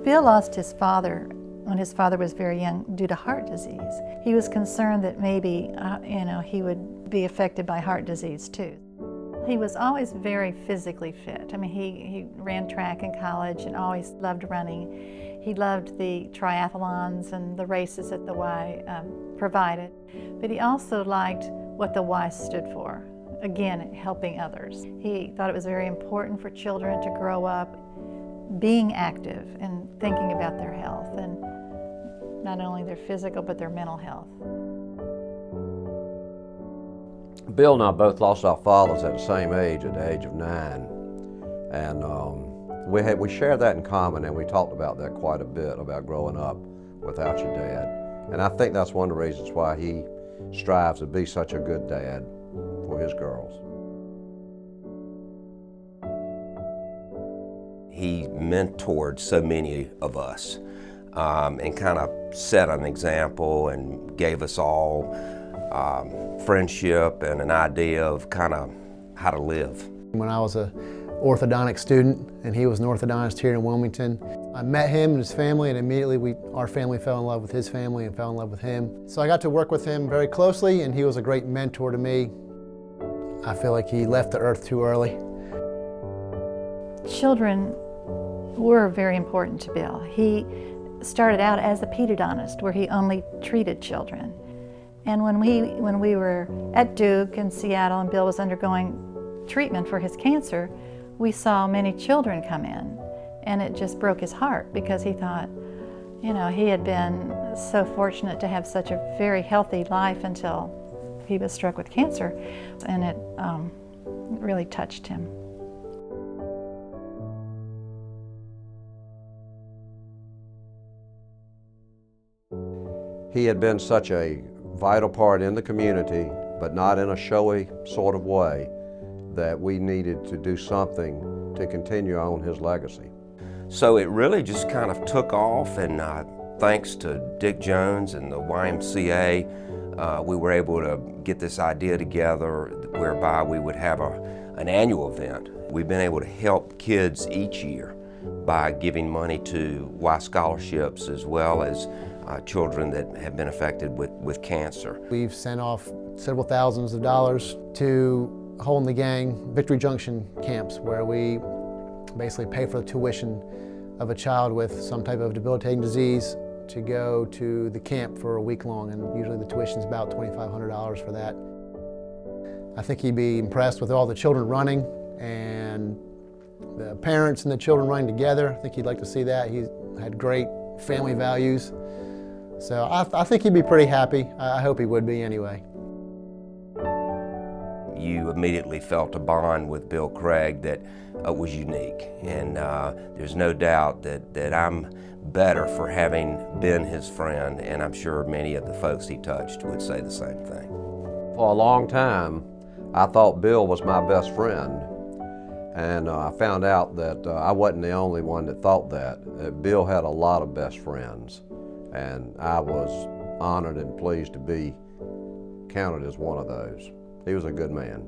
Bill lost his father when his father was very young due to heart disease. He was concerned that maybe, he would be affected by heart disease too. He was always very physically fit. I mean, he ran track in college and always loved running. He loved the triathlons and the races that the Y provided. But he also liked what the Y stood for. Again, helping others. He thought it was very important for children to grow up being active and thinking about their health, and not only their physical but their mental health. Bill and I both lost our fathers at the same age, at the age of 9, and we share that in common, and we talked about that quite a bit, about growing up without your dad. And I think that's one of the reasons why he strives to be such a good dad for his girls. He mentored so many of us and kind of set an example and gave us all friendship and an idea of kind of how to live. When I was an orthodontic student and he was an orthodontist here in Wilmington, I met him and his family, and immediately our family fell in love with his family and fell in love with him. So I got to work with him very closely, and he was a great mentor to me. I feel like he left the earth too early. Children were very important to Bill. He started out as a pedodontist where he only treated children. And when we were at Duke in Seattle and Bill was undergoing treatment for his cancer, we saw many children come in, and it just broke his heart because he thought, he had been so fortunate to have such a very healthy life until he was struck with cancer, and it really touched him. He had been such a vital part in the community, but not in a showy sort of way, that we needed to do something to continue on his legacy. So it really just kind of took off, and thanks to Dick Jones and the YMCA, we were able to get this idea together whereby we would have an annual event. We've been able to help kids each year by giving money to Y scholarships, as well as children that have been affected with cancer. We've sent off several thousands of dollars to Hole in the Gang Victory Junction camps, where we basically pay for the tuition of a child with some type of debilitating disease to go to the camp for a week long, and usually the tuition's about $2,500 for that. I think he'd be impressed with all the children running and the parents and the children running together. I think he'd like to see that. He had great family values. So I think he'd be pretty happy. I hope he would be anyway. You immediately felt a bond with Bill Craig that was unique, and there's no doubt that I'm better for having been his friend, and I'm sure many of the folks he touched would say the same thing. For a long time, I thought Bill was my best friend, and I found out that I wasn't the only one that thought that. Bill had a lot of best friends, and I was honored and pleased to be counted as one of those. He was a good man.